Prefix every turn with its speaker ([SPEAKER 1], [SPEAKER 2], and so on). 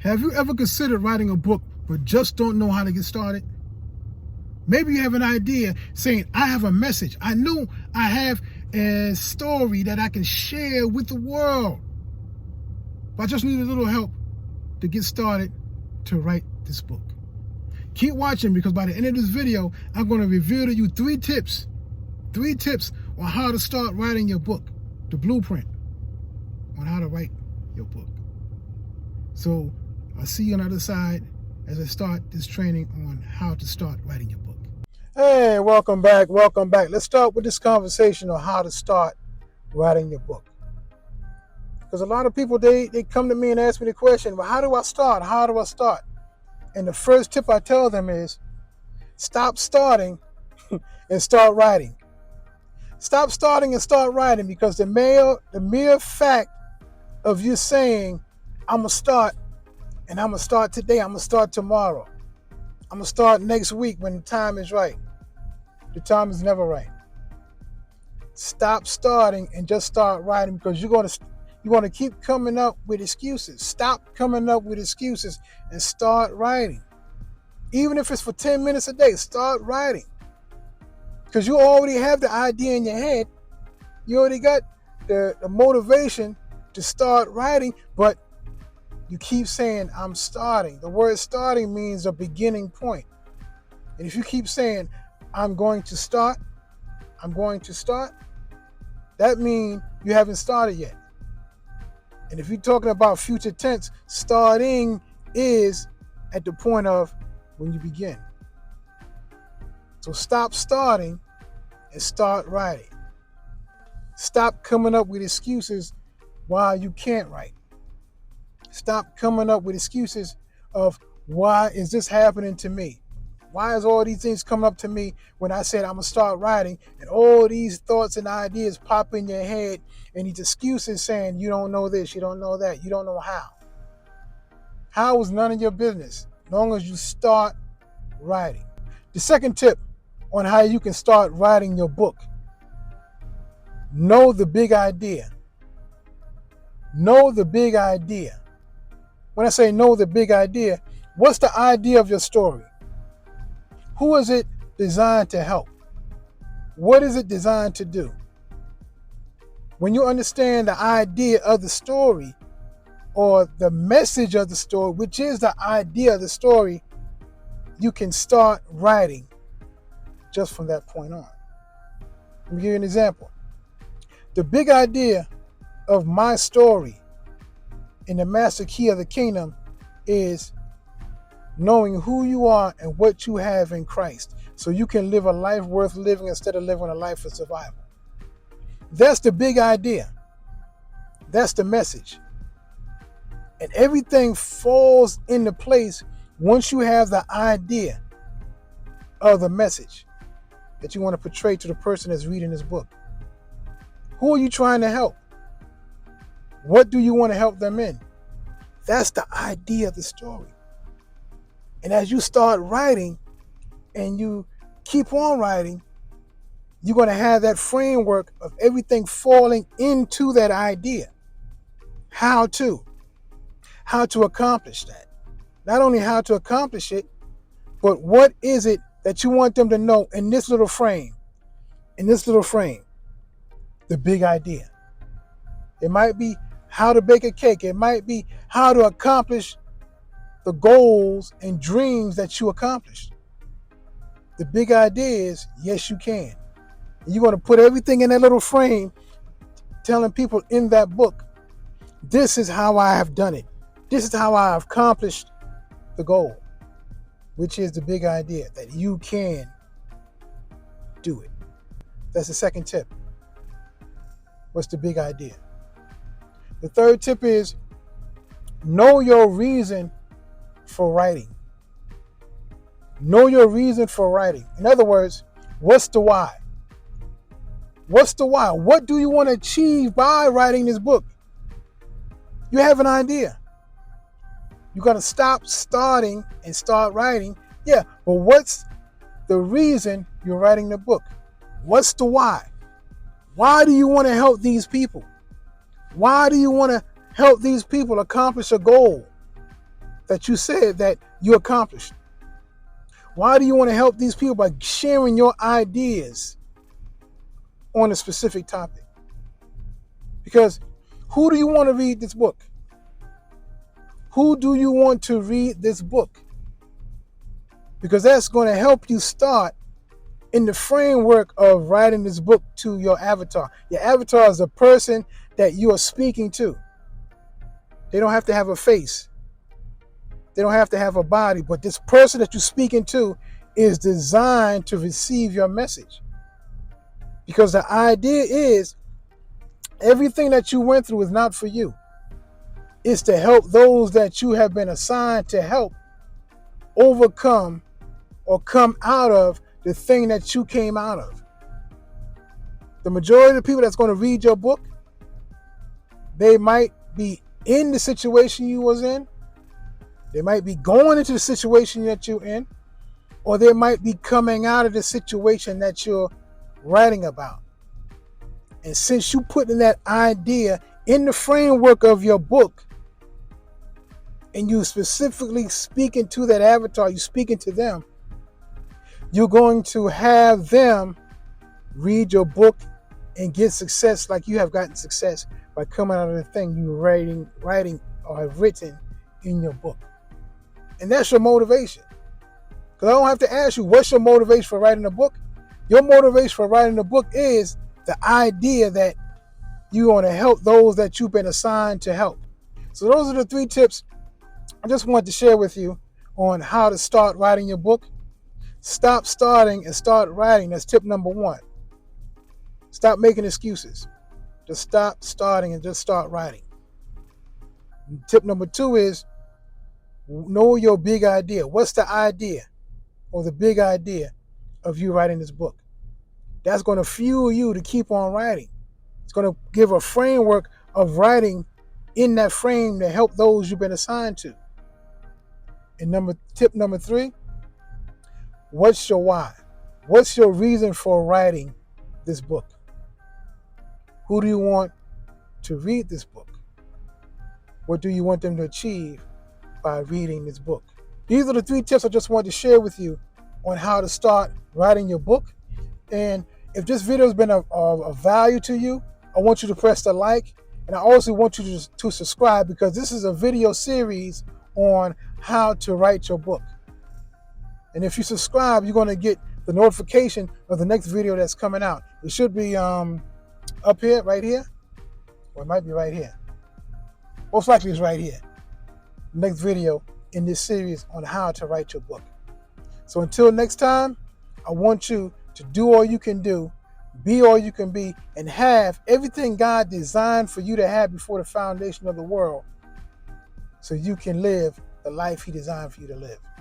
[SPEAKER 1] Have you ever considered writing a book but just don't know how to get started? Maybe you have an idea saying, I have a message. I know I have a story that I can share with the world. But I just need a little help to get started to write this book. Keep watching, because by the end of this video, I'm going to reveal to you three tips on how to start writing your book, the blueprint on how to write your book. So I'll see you on the other side as I start this training on how to start writing your book. Hey, welcome back. Let's start with this conversation on how to start writing your book. Because a lot of people, they come to me and ask me the question, well, how do I start? And the first tip I tell them is, stop starting and start writing. Stop starting and start writing, because the mere fact of you saying, I'm going to start, and I'm going to start today, I'm going to start tomorrow, I'm going to start next week when the time is right. The time is never right. Stop starting and just start writing, because you're going to keep coming up with excuses. Stop coming up with excuses and start writing. Even if it's for 10 minutes a day, start writing. Because you already have the idea in your head. You already got the motivation to start writing, but you keep saying, I'm starting. The word starting means a beginning point. And if you keep saying, I'm going to start, that means you haven't started yet. And if you're talking about future tense, starting is at the point of when you begin. So stop starting and start writing. Stop coming up with excuses why you can't write. Stop coming up with excuses of, why is this happening to me? Why is all these things coming up to me when I said I'm going to start writing, and all these thoughts and ideas pop in your head, and these excuses saying you don't know this, you don't know that, you don't know how. How is none of your business, as long as you start writing. The second tip on how you can start writing your book: know the big idea. Know the big idea. When I say know the big idea, what's the idea of your story? Who is it designed to help? What is it designed to do? When you understand the idea of the story, or the message of the story, which is the idea of the story, you can start writing just from that point on. Let me give you an example. The big idea of my story in the Master Key of the Kingdom is knowing who you are and what you have in Christ, so you can live a life worth living instead of living a life of survival. That's the big idea. That's the message. And everything falls into place once you have the idea of the message that you want to portray to the person that's reading this book. Who are you trying to help? What do you want to help them in? That's the idea of the story. And as you start writing and you keep on writing, you're going to have that framework of everything falling into that idea. How to accomplish that. Not only how to accomplish it, but what is it that you want them to know in this little frame? The big idea. It might be how to bake a cake. It might be how to accomplish the goals and dreams that you accomplished. The big idea is, yes, you can. And you're going to put everything in that little frame, telling people in that book, this is how I have done it. This is how I have accomplished the goal, which is the big idea that you can do it. That's the second tip. What's the big idea? The third tip is, know your reason for writing. Know your reason for writing. In other words, what's the why? What's the why? What do you want to achieve by writing this book? You have an idea. You got to stop starting and start writing. Yeah, but what's the reason you're writing the book? What's the why? Why do you want to help these people? Why do you want to help these people accomplish a goal? that you said that you accomplished? Why do you want to help these people? By sharing your ideas on a specific topic. Because who do you want to read this book? Who do you want to read this book? Because that's going to help you start in the framework of writing this book to your avatar. Your avatar is a person that you are speaking to. They don't have to have a face. They don't have to have a body. But this person that you're speaking to is designed to receive your message. Because the idea is everything that you went through is not for you. It's to help those that you have been assigned to help overcome or come out of the thing that you came out of. The majority of the people that's going to read your book, they might be in the situation you was in. They might be going into the situation that you're in, or they might be coming out of the situation that you're writing about. And since you put in that idea in the framework of your book, and you specifically speaking to that avatar, you speaking to them, you're going to have them read your book and get success like you have gotten success by coming out of the thing you writing or have written in your book. And that's your motivation. Because I don't have to ask you, what's your motivation for writing a book? Your motivation for writing a book is the idea that you want to help those that you've been assigned to help. So those are the 3 tips I just wanted to share with you on how to start writing your book. Stop starting and start writing. That's tip number 1. Stop making excuses. Just stop starting and just start writing. And tip number 2 is know your big idea. What's the idea or the big idea of you writing this book? That's going to fuel you to keep on writing. It's going to give a framework of writing in that frame to help those you've been assigned to. And tip number 3, what's your why? What's your reason for writing this book? Who do you want to read this book? What do you want them to achieve by reading this book? These are the 3 tips I just wanted to share with you on how to start writing your book. And if this video has been of value to you, I want you to press the like. And I also want you to subscribe, because this is a video series on how to write your book. And if you subscribe, you're going to get the notification of the next video that's coming out. It should be up here, right here, or it might be right here. Most likely it's right here. Next video in this series on how to write your book. So until next time, I want you to do all you can do, be all you can be, and have everything God designed for you to have before the foundation of the world, so you can live the life He designed for you to live.